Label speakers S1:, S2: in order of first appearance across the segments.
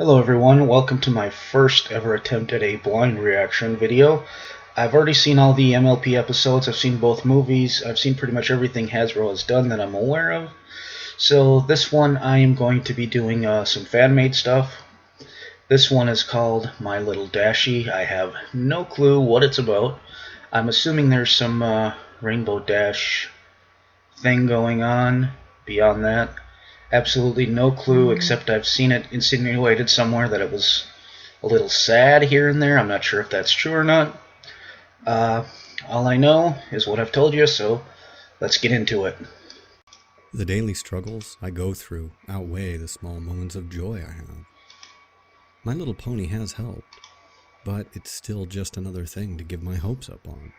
S1: Hello everyone, welcome to my first ever attempt at a blind reaction video. I've already seen all the MLP episodes, I've seen both movies, I've seen pretty much everything Hasbro has done that I'm aware of. So this one I am going to be doing some fan-made stuff. This one is called My Little Dashie. I have no clue what it's about. I'm assuming there's some Rainbow Dash thing going on. Beyond that, absolutely no clue, except I've seen it insinuated somewhere that it was a little sad here and there. I'm not sure if that's true or not. All I know is what I've told you, so let's get into it.
S2: The daily struggles I go through outweigh the small moments of joy I have. My Little Pony has helped, but it's still just another thing to give my hopes up on.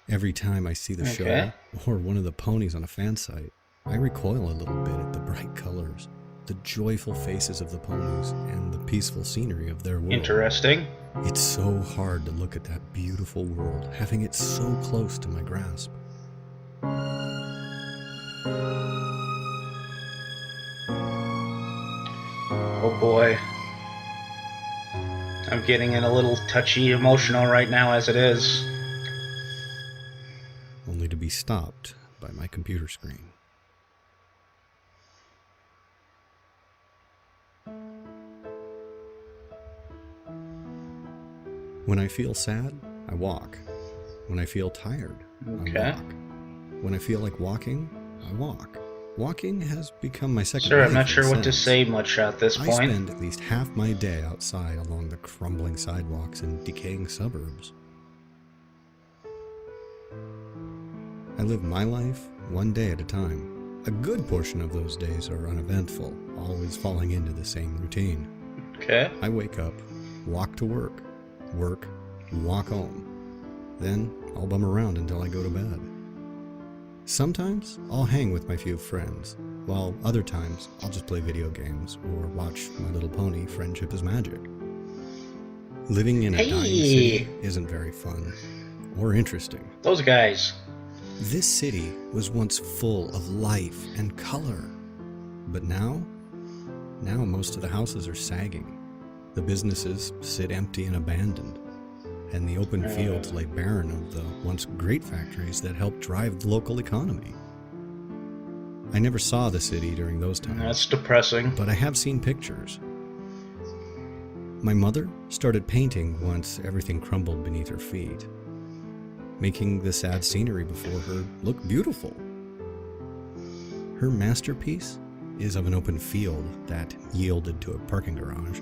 S2: Every time I see the show or one of the ponies on a fan site, I recoil a little bit at the bright colors, the joyful faces of the ponies, and the peaceful scenery of their world.
S1: Interesting.
S2: It's so hard to look at that beautiful world, having it so close to my grasp.
S1: Oh boy. I'm getting a little touchy emotional right now as it is.
S2: Only to be stopped by my computer screen. When I feel sad, I walk. When I feel tired, I walk. When I feel like walking, I walk. Walking has become my second life.
S1: I'm not sure what to say much at this point.
S2: I spend at least half my day outside along the crumbling sidewalks and decaying suburbs. I live my life one day at a time. A good portion of those days are uneventful, always falling into the same routine. I wake up, walk to work, walk home. Then I'll bum around until I go to bed. Sometimes I'll hang with my few friends, while other times I'll just play video games or watch My Little Pony Friendship is Magic. Living in a dying city isn't very fun or interesting.
S1: Those guys.
S2: This city was once full of life and color, but now most of the houses are sagging. The businesses sit empty and abandoned, and the open fields lay barren of the once great factories that helped drive the local economy. I never saw the city during those times.
S1: That's depressing.
S2: But I have seen pictures. My mother started painting once everything crumbled beneath her feet, making the sad scenery before her look beautiful. Her masterpiece is of an open field that yielded to a parking garage.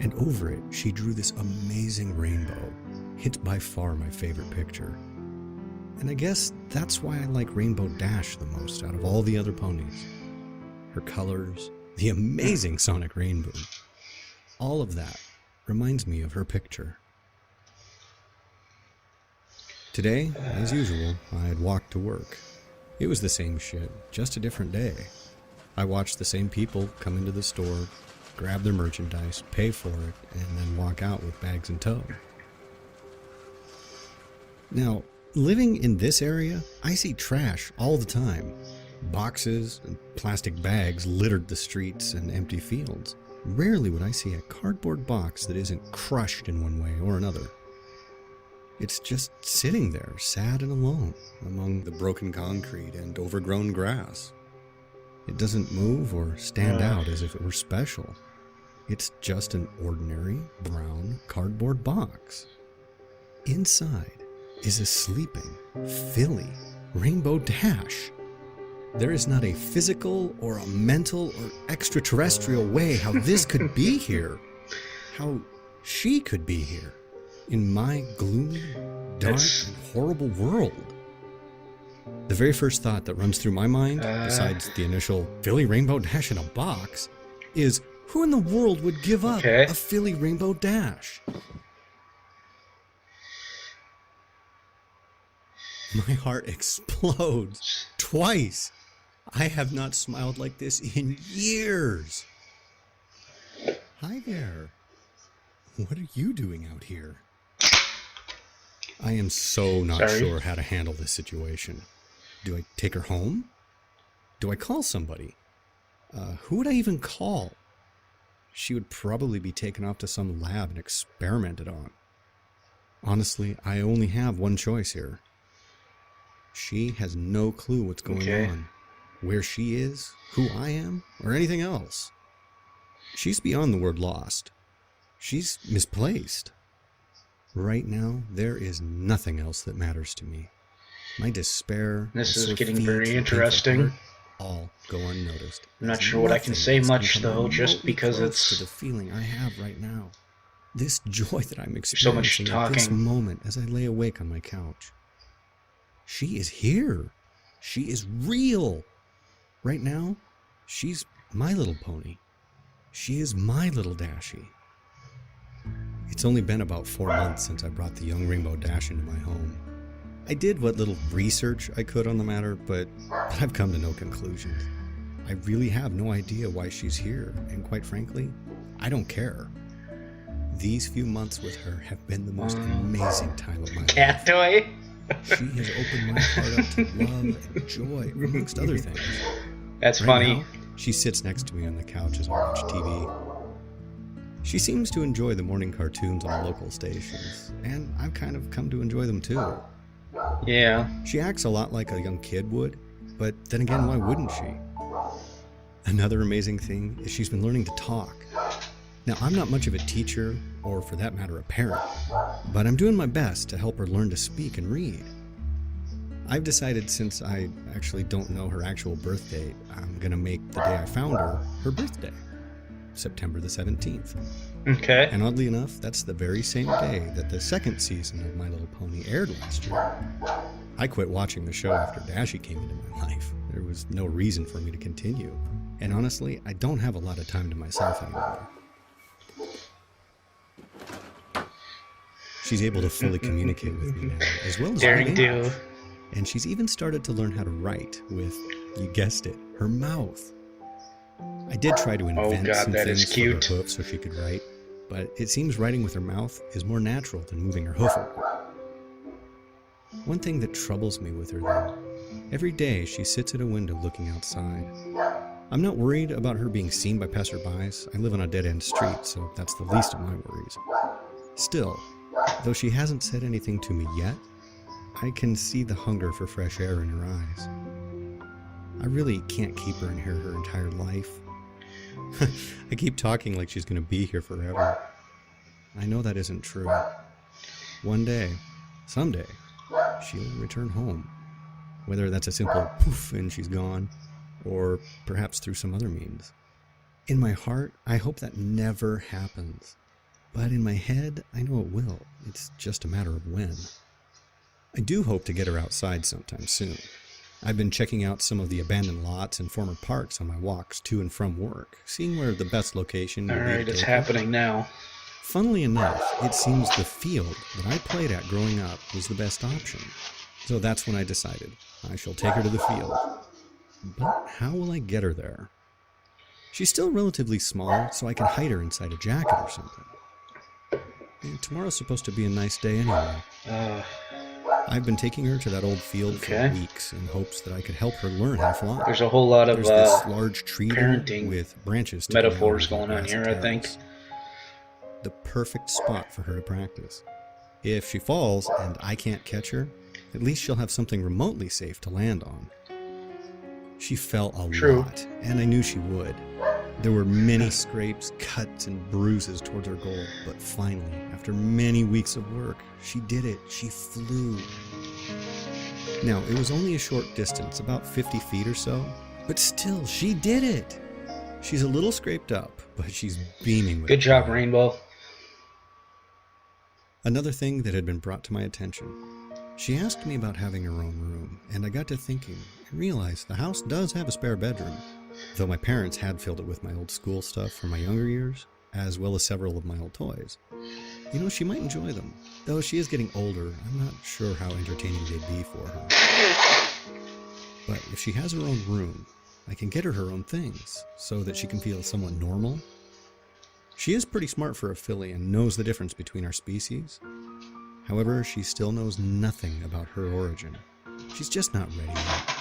S2: And over it, she drew this amazing rainbow. It's by far my favorite picture. And I guess that's why I like Rainbow Dash the most out of all the other ponies. Her colors, the amazing sonic rainbow. All of that reminds me of her picture. Today, as usual, I had walked to work. It was the same shit, just a different day. I watched the same people come into the store, grab their merchandise, pay for it, and then walk out with bags in tow. Now, living in this area, I see trash all the time. Boxes and plastic bags littered the streets and empty fields. Rarely would I see a cardboard box that isn't crushed in one way or another. It's just sitting there, sad and alone, among the broken concrete and overgrown grass. It doesn't move or stand out as if it were special. It's just an ordinary brown cardboard box. Inside is a sleeping, filly Rainbow Dash. There is not a physical or a mental or extraterrestrial way how this could be here. How she could be here. In my gloomy, dark, and horrible world. The very first thought that runs through my mind, besides the initial filly Rainbow Dash in a box, is who in the world would give up a filly Rainbow Dash? My heart explodes twice. I have not smiled like this in years. Hi there. What are you doing out here? I am so not sure how to handle this situation. Do I take her home? Do I call somebody? Who would I even call? she would probably be taken off to some lab and experimented on. Honestly, I only have one choice here. She has no clue what's going on, where she is, who I am, or anything else. She's beyond the word lost. She's misplaced. Right now, there is nothing else that matters to me. My despair,
S1: this is getting very interesting.
S2: All go unnoticed.
S1: I'm not sure what I can say much, though, just because it's
S2: to the feeling I have right now. This joy that I'm experiencing
S1: so much
S2: at
S1: talking.
S2: this moment as I lay awake on my couch. She is here. She is real. Right now, she's my little pony. She is my little Dashie. It's only been about 4 months since I brought the young rainbow Dash into my home. I did what little research I could on the matter, but I've come to no conclusions. I really have no idea why she's here, and quite frankly, I don't care. These few months with her have been the most amazing time of my
S1: cat
S2: life.
S1: toy.
S2: She has opened my heart up to love and joy, amongst other things.
S1: That's
S2: Right
S1: funny.
S2: now, she sits next to me on the couch as I watch TV. She seems to enjoy the morning cartoons on the local stations, and I've kind of come to enjoy them too.
S1: Yeah.
S2: She acts a lot like a young kid would, but then again, why wouldn't she? Another amazing thing is she's been learning to talk. Now, I'm not much of a teacher, or for that matter, a parent, but I'm doing my best to help her learn to speak and read. I've decided, since I actually don't know her actual birth date, I'm going to make the day I found her birthday, September the 17th.
S1: Okay.
S2: And oddly enough, that's the very same day that the second season of My Little Pony aired last year. I quit watching the show after Dashie came into my life. There was no reason for me to continue. And honestly, I don't have a lot of time to myself anymore. She's able to fully communicate with me now, as well as
S1: Daring do.
S2: And she's even started to learn how to write with, you guessed it, her mouth. I did try to invent some
S1: that is
S2: things for
S1: cute.
S2: her hoof so she could write, but it seems writing with her mouth is more natural than moving her hoof around. One thing that troubles me with her, though, every day she sits at a window looking outside. I'm not worried about her being seen by passerbys. I live on a dead-end street, so that's the least of my worries. Still, though she hasn't said anything to me yet, I can see the hunger for fresh air in her eyes. I really can't keep her in here her entire life. I keep talking like she's going to be here forever. I know that isn't true. One day, someday, she'll return home. Whether that's a simple poof and she's gone, or perhaps through some other means. In my heart, I hope that never happens. But in my head, I know it will. It's just a matter of when. I do hope to get her outside sometime soon. I've been checking out some of the abandoned lots and former parks on my walks to and from work, seeing where the best location would be.
S1: Alright, it's happening now.
S2: Funnily enough, it seems the field that I played at growing up was the best option. So that's when I decided I shall take her to the field. But how will I get her there? She's still relatively small, so I can hide her inside a jacket or something. And tomorrow's supposed to be a nice day anyway. I've been taking her to that old field for weeks in hopes that I could help her learn how to fly.
S1: There's a whole lot of
S2: There's this large tree
S1: parenting
S2: with branches
S1: metaphors going on here, I think.
S2: The perfect spot for her to practice. If she falls and I can't catch her, at least she'll have something remotely safe to land on. She fell a lot, and I knew she would. There were many scrapes, cuts, and bruises towards her goal, but finally, after many weeks of work, she did it. She flew. Now, it was only a short distance, about 50 feet or so, but still, she did it. She's a little scraped up, but she's beaming with
S1: Good job,
S2: pride.
S1: Rainbow.
S2: Another thing that had been brought to my attention. She asked me about having her own room, and I got to thinking and realized the house does have a spare bedroom. Though my parents had filled it with my old school stuff from my younger years, as well as several of my old toys. You know, she might enjoy them. Though she is getting older, I'm not sure how entertaining they'd be for her. But if she has her own room, I can get her her own things, so that she can feel somewhat normal. She is pretty smart for a filly and knows the difference between our species. However, she still knows nothing about her origin. She's just not ready yet.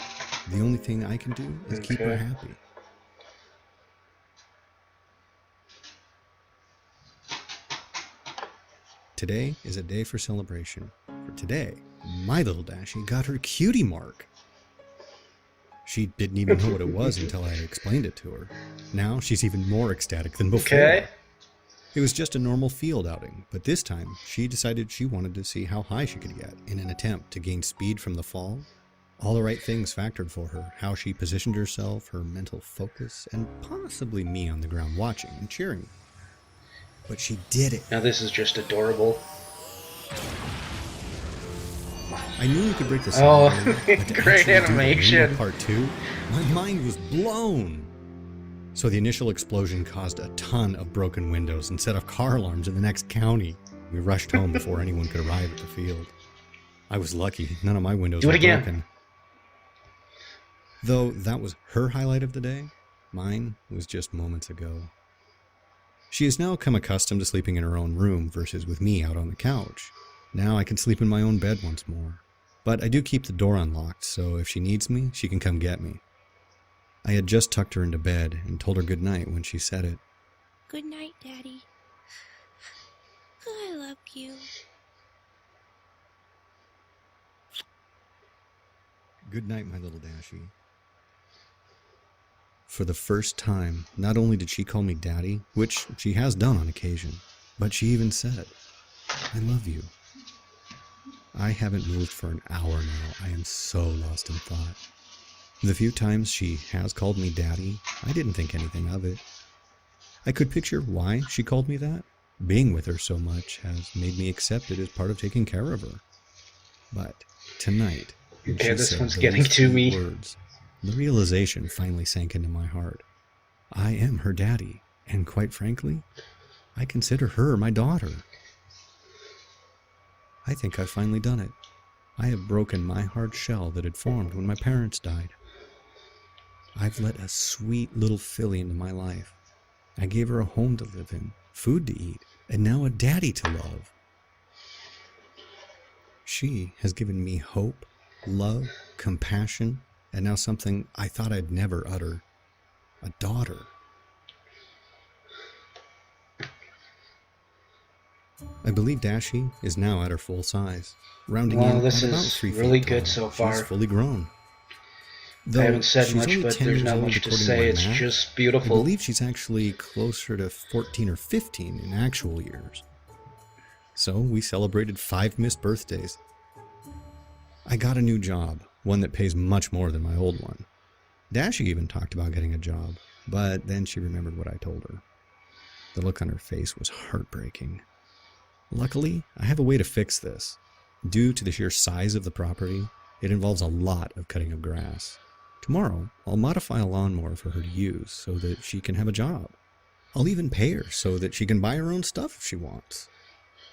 S2: The only thing I can do is keep her happy. Today is a day for celebration. For today, my little Dashie got her cutie mark. She didn't even know what it was until I explained it to her. Now she's even more ecstatic than before.
S1: Okay.
S2: It was just a normal field outing, but this time she decided she wanted to see how high she could get in an attempt to gain speed from the fall. All the right things factored for her, how she positioned herself, her mental focus, and possibly me on the ground watching and cheering. But she did it.
S1: Now this is just adorable.
S2: I knew you could break the
S1: Oh,
S2: sound barrier, but to
S1: great
S2: actually do the
S1: animation.
S2: rainbow part 2, my mind was blown. So the initial explosion caused a ton of broken windows and set off car alarms in the next county. We rushed home before anyone could arrive at the field. I was lucky, none of my windows
S1: Do it
S2: were
S1: again.
S2: broken. Though that was her highlight of the day, mine was just moments ago. She has now come accustomed to sleeping in her own room versus with me out on the couch. Now I can sleep in my own bed once more. But I do keep the door unlocked, so if she needs me, she can come get me. I had just tucked her into bed and told her goodnight when she said it.
S3: Good night, Daddy. I love you.
S2: Good night, my little Dashie. For the first time, not only did she call me Daddy, which she has done on occasion, but she even said, I love you. I haven't moved for an hour now. I am so lost in thought. The few times she has called me Daddy, I didn't think anything of it. I could picture why she called me that. Being with her so much has made me accept it as part of taking care of her. But tonight, when
S1: Yeah,
S2: she
S1: this
S2: said
S1: one's
S2: those
S1: getting to
S2: few
S1: me.
S2: words, the realization finally sank into my heart. I am her daddy, and quite frankly, I consider her my daughter. I think I've finally done it. I have broken my hard shell that had formed when my parents died. I've let a sweet little filly into my life. I gave her a home to live in, food to eat, and now a daddy to love. She has given me hope, love, compassion, and now something I thought I'd never utter. A daughter. I believe Dashie is now at her full size, rounding
S1: Well,
S2: in
S1: this
S2: at about
S1: is
S2: 3 feet
S1: really
S2: tall.
S1: good so
S2: She's
S1: far.
S2: fully grown.
S1: I haven't said
S2: she's
S1: much,
S2: only
S1: but
S2: 10
S1: there's
S2: years
S1: not
S2: old
S1: much to
S2: according
S1: say.
S2: my
S1: It's
S2: math.
S1: just
S2: I
S1: beautiful.
S2: believe she's actually closer to 14 or 15 in actual years. So we celebrated 5 missed birthdays. I got a new job, one that pays much more than my old one. Dashie even talked about getting a job, but then she remembered what I told her. The look on her face was heartbreaking. Luckily, I have a way to fix this. Due to the sheer size of the property, it involves a lot of cutting of grass. Tomorrow, I'll modify a lawnmower for her to use so that she can have a job. I'll even pay her so that she can buy her own stuff if she wants.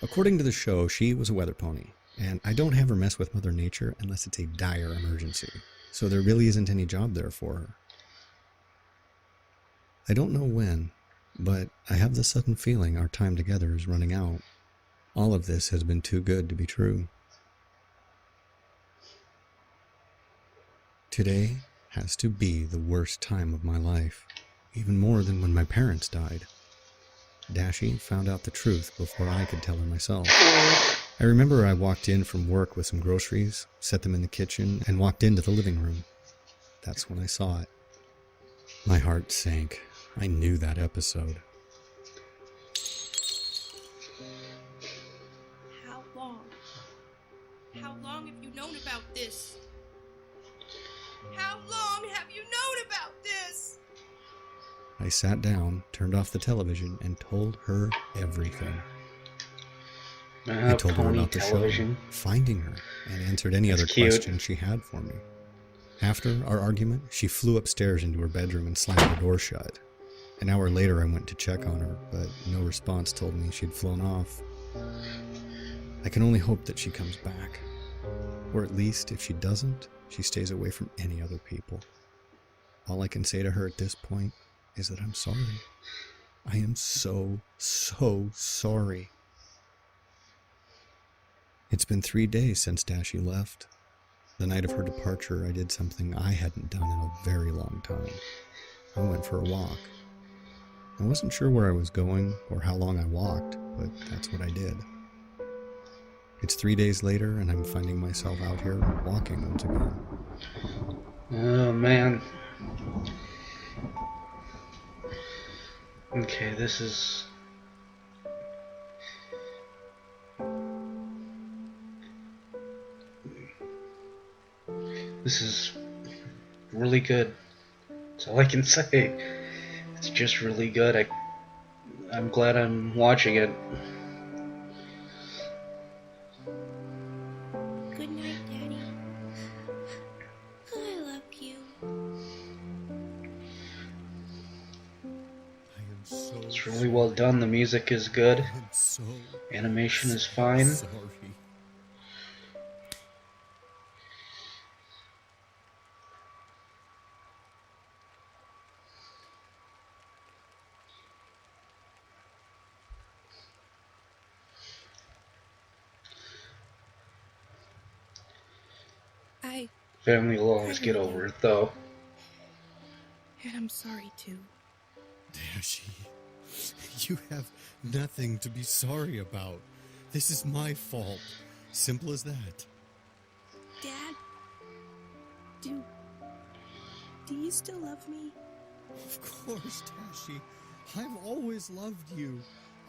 S2: According to the show, she was a weather pony, and I don't have her mess with Mother Nature unless it's a dire emergency, so there really isn't any job there for her. I don't know when, but I have the sudden feeling our time together is running out. All of this has been too good to be true. Today has to be the worst time of my life, even more than when my parents died. Dashie found out the truth before I could tell her myself. I remember I walked in from work with some groceries, set them in the kitchen, and walked into the living room. That's when I saw it. My heart sank. I knew that episode.
S3: How long? How long have you known about this? How long have you known about this?
S2: I sat down, turned off the television, and told her everything. I told her
S1: Pony
S2: about the
S1: television.
S2: show, finding her, and answered any
S1: That's
S2: other
S1: cute.
S2: questions she had for me. After our argument, she flew upstairs into her bedroom and slammed the door shut. An hour later, I went to check on her, but no response told me she'd flown off. I can only hope that she comes back. Or at least, if she doesn't, she stays away from any other people. All I can say to her at this point is that I'm sorry. I am so sorry. It's been 3 days since Dashie left. The night of her departure, I did something I hadn't done in a very long time. I went for a walk. I wasn't sure where I was going or how long I walked, but that's what I did. It's 3 days later, and I'm finding myself out here walking once again.
S1: Oh, man. Okay, this is... This is really good. That's all I can say. It's just really good. I'm glad I'm watching it.
S3: Good night, Daddy. I love you.
S2: I am so
S1: It's really well done. The music is good.
S2: I am so
S1: Animation is fine.
S2: sorry.
S1: Family will always get over it, though.
S3: And I'm sorry, too.
S2: Dashie, you have nothing to be sorry about. This is my fault. Simple as that.
S3: Dad, do you still love me?
S2: Of course, Dashie. I've always loved you.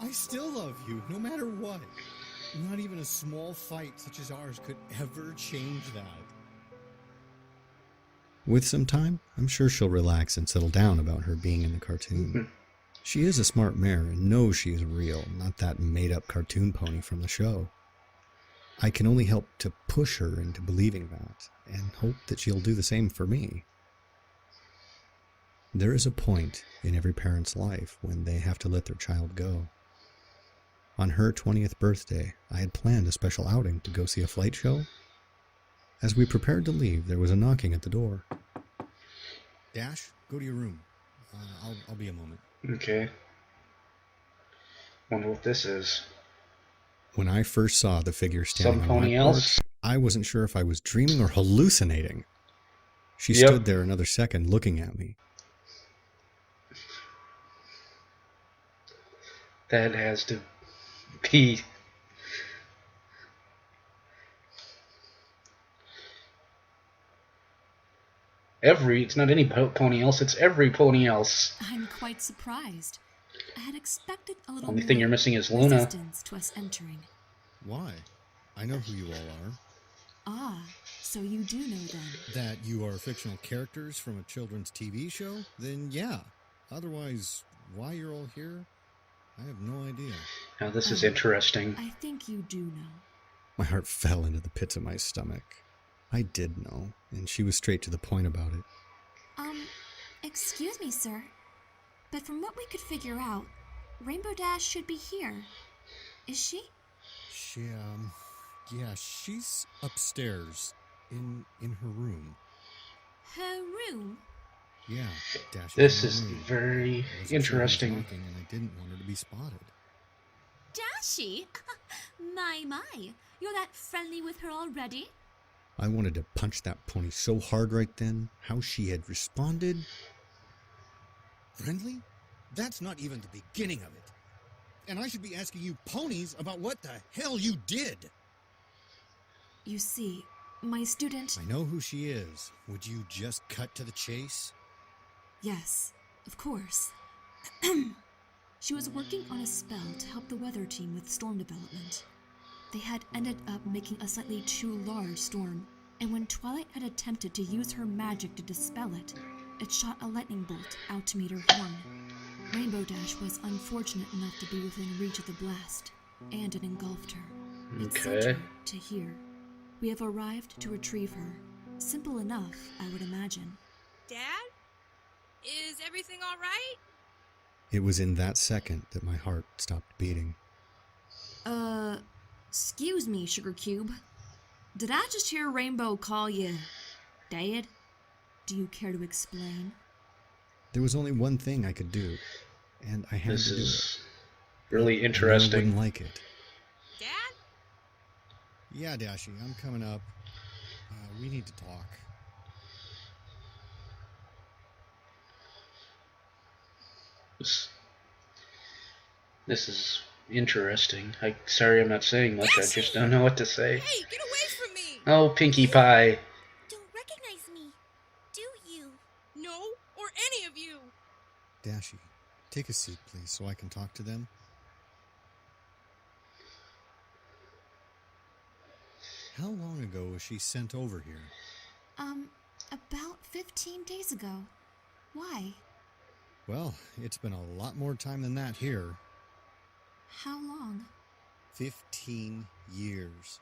S2: I still love you, no matter what. Not even a small fight such as ours could ever change that. With some time, I'm sure she'll relax and settle down about her being in the cartoon. She is a smart mare and knows she is real, not that made-up cartoon pony from the show. I can only help to push her into believing that, and hope that she'll do the same for me. There is a point in every parent's life when they have to let their child go. On her 20th birthday, I had planned a special outing to go see a flight show. As we prepared to leave, there was a knocking at the door. Dash, go to your room. I'll be a moment.
S1: Okay. Wonder what this is.
S2: When I first saw the figure standing on my
S1: Pony else?
S2: porch, I wasn't sure if I was dreaming or hallucinating. She
S1: Yep.
S2: stood there another second looking at me.
S1: That has to be... It's not any pony else, it's every pony else.
S4: I'm quite surprised. I had expected a little
S1: Only
S4: more
S1: thing you're missing is Luna.
S4: resistance to us entering.
S2: Why? I know who you all are.
S4: Ah, so you do know then.
S2: That you are fictional characters from a children's TV show? Then yeah. Otherwise, why you're all here? I have no idea.
S1: Now this is interesting.
S4: I think you do know.
S2: My heart fell into the pits of my stomach. I did know, and she was straight to the point about it.
S4: Excuse me, sir. But from what we could figure out, Rainbow Dash should be here. Is she?
S2: Yeah, she's upstairs, in her room.
S4: Her room?
S2: Yeah, Dash.
S1: This is very interesting.
S2: And I didn't want her to be spotted.
S4: Dashie? My, you're that friendly with her already?
S2: I wanted to punch that pony so hard right then. How she had responded. Friendly? That's not even the beginning of it. And I should be asking you ponies about what the hell you did.
S4: You see, my student...
S2: I know who she is. Would you just cut to the chase?
S4: Yes, of course. She was working on a spell to help the weather team with storm development. They had ended up making a slightly too large storm, and when Twilight had attempted to use her magic to dispel it, it shot a lightning bolt out to meet her horn. Rainbow Dash was unfortunate enough to be within reach of the blast, and it engulfed her. It sent her to here. We have arrived to retrieve her. Simple enough, I would imagine.
S3: Dad? Is everything all right?
S2: It was in that second that my heart stopped beating.
S4: Excuse me, Sugar Cube. Did I just hear Rainbow call you Dad? Do you care to explain?
S2: There was only one thing I could do, and I had to do it.
S1: This is really
S2: I
S1: interesting.
S2: wouldn't like it.
S3: Dad?
S2: Yeah, Dashie, I'm coming up. We need to talk.
S1: This is Interesting. Sorry I'm not saying much, I just don't know what to say.
S3: Hey, get away from me!
S1: Oh, Pinkie Pie.
S5: Don't recognize me, do you?
S3: No, or any of you!
S2: Dashie, take a seat, please, so I can talk to them. How long ago was she sent over here?
S4: About 15 days ago. Why?
S2: Well, it's been a lot more time than that here.
S4: How long?
S2: 15 years.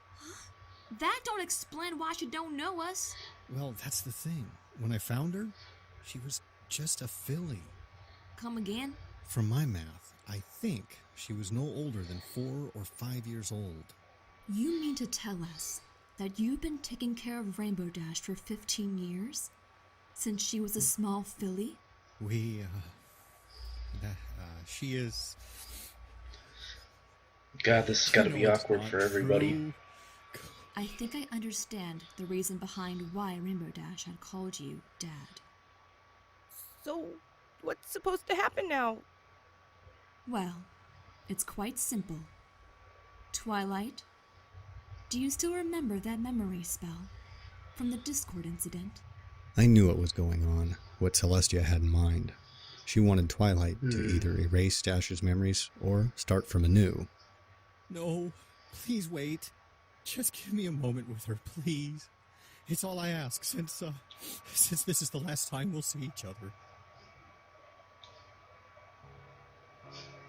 S4: That don't explain why she don't know us.
S2: Well, that's the thing. When I found her, she was just a filly.
S4: Come again?
S2: From my math, I think she was no older than 4 or 5 years old.
S4: You mean to tell us that you've been taking care of Rainbow Dash for 15 years? Since she was a small filly?
S2: She is...
S1: God, this has got to be awkward for everybody.
S2: True.
S4: I think I understand the reason behind why Rainbow Dash had called you Dad.
S5: So, what's supposed to happen now?
S4: Well, it's quite simple. Twilight, do you still remember that memory spell from the Discord incident?
S2: I knew what was going on, what Celestia had in mind. She wanted Twilight to either erase Dash's memories or start from anew. No, please wait. Just give me a moment with her, please. It's all I ask, since this is the last time we'll see each other.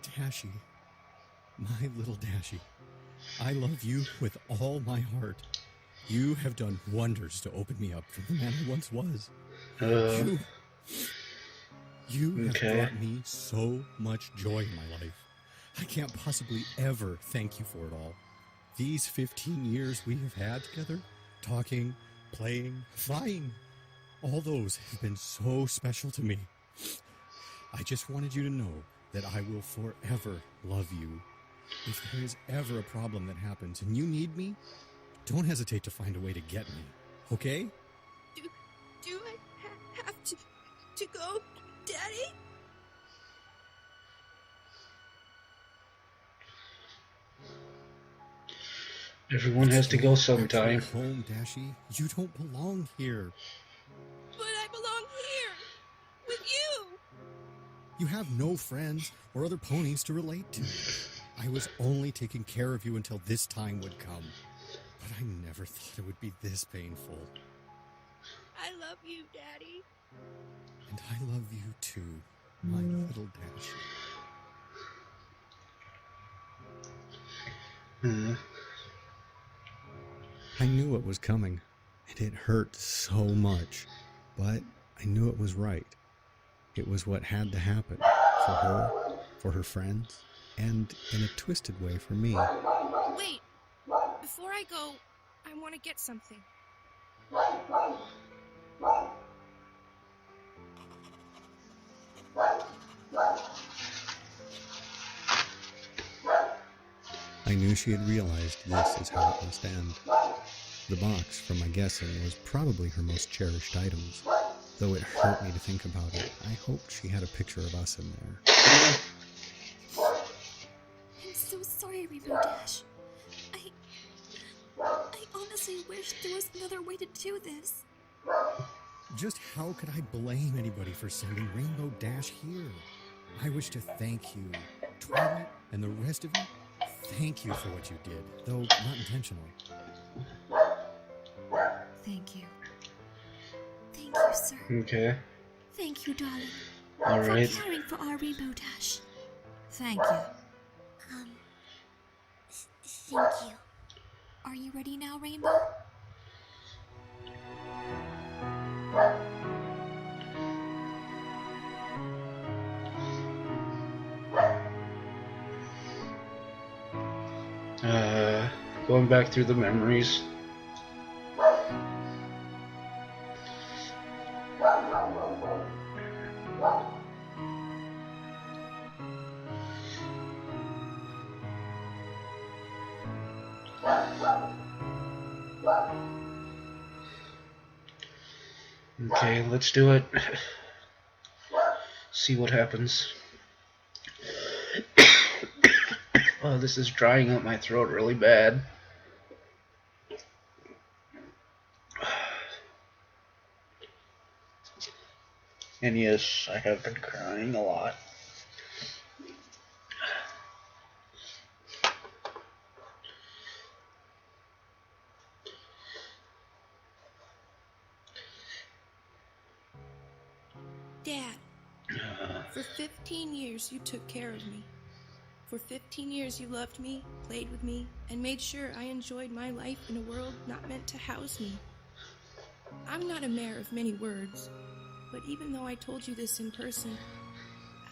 S2: Dashie, my little Dashie, I love you with all my heart. You have done wonders to open me up from the man I once was. You have brought me so much joy in my life. I can't possibly ever thank you for it all. These 15 years we have had together, talking, playing, flying, all those have been so special to me. I just wanted you to know that I will forever love you. If there is ever a problem that happens and you need me, don't hesitate to find a way to get me, okay?
S3: Do I have to go, Daddy?
S1: Everyone has to go sometime.
S2: Back home, Dashie. You don't belong here.
S3: But I belong here, with you!
S2: You have no friends or other ponies to relate to. I was only taking care of you until this time would come. But I never thought it would be this painful.
S3: I love you, Daddy.
S2: And I love you too, my little Dashie. I knew what was coming, and it hurt so much. But I knew it was right. It was what had to happen. For her, for her friends, and in a twisted way for me.
S3: Wait, before I go, I want to get something.
S2: I knew she had realized this is how it must end. The box, from my guessing, was probably her most cherished items. Though it hurt me to think about it, I hoped she had a picture of us in there.
S4: I'm so sorry, Rainbow Dash. I honestly wish there was another way to do this.
S2: Just how could I blame anybody for sending Rainbow Dash here? I wish to thank you, Twilight, and the rest of you. Thank you for what you did, though not intentional.
S4: Thank you. Thank you, sir.
S1: Okay.
S4: Thank you, darling.
S1: Alright.
S4: For caring for our Rainbow Dash. Thank you.
S5: Thank you.
S4: Are you ready now, Rainbow?
S1: Going back through the memories. Okay, let's do it. See what happens. Oh, this is drying out my throat really bad. And yes, I have been crying a lot.
S3: Dad, for 15 years you took care of me. For 15 years you loved me, played with me, and made sure I enjoyed my life in a world not meant to house me. I'm not a mayor of many words, but even though I told you this in person,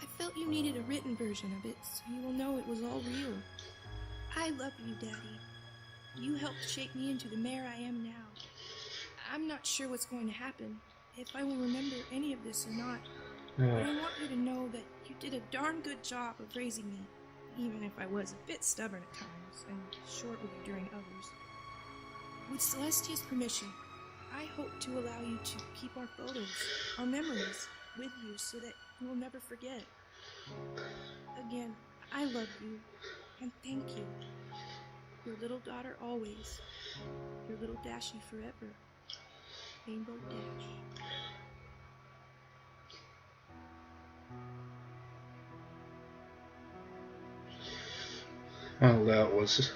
S3: I felt you needed a written version of it so you will know it was all real. I love you, Daddy. You helped shape me into the mayor I am now. I'm not sure what's going to happen, if I will remember any of this or not, but I want you to know that you did a darn good job of raising me, even if I was a bit stubborn at times and short with you during others. With Celestia's permission, I hope to allow you to keep our photos, our memories, with you so that you will never forget. Again, I love you, and thank you. Your little daughter always. Your little Dashie forever. Rainbow Dash.
S1: Oh, that was...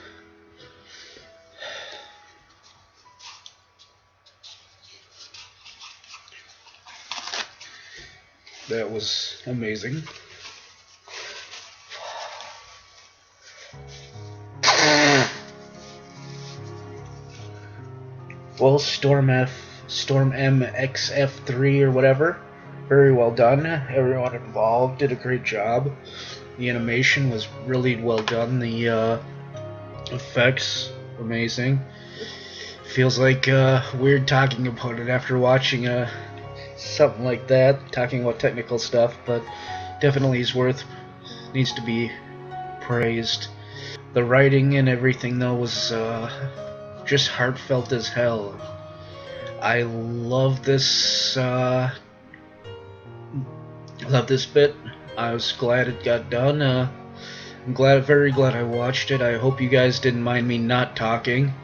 S1: That was amazing. Well, Storm MXF3 or whatever, very well done. Everyone involved did a great job. The animation was really well done. The effects, amazing. Feels like weird talking about it after watching something like that, talking about technical stuff, but definitely needs to be praised. The writing and everything though was just heartfelt as hell. I love this bit. I was glad it got done. I'm very glad I watched it. I hope you guys didn't mind me not talking.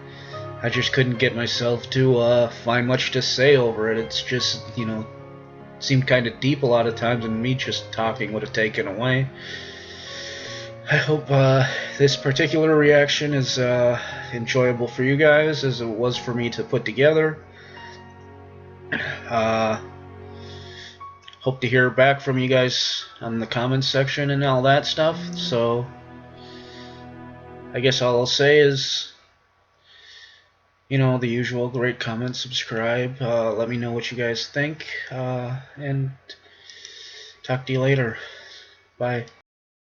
S1: I just couldn't get myself to find much to say over it. It's just, seemed kind of deep a lot of times, and me just talking would have taken away. I hope this particular reaction is enjoyable for you guys as it was for me to put together. Hope to hear back from you guys on the comments section and all that stuff. So I guess all I'll say is, the usual: rate, comment, subscribe. Let me know what you guys think, and talk to you later. Bye.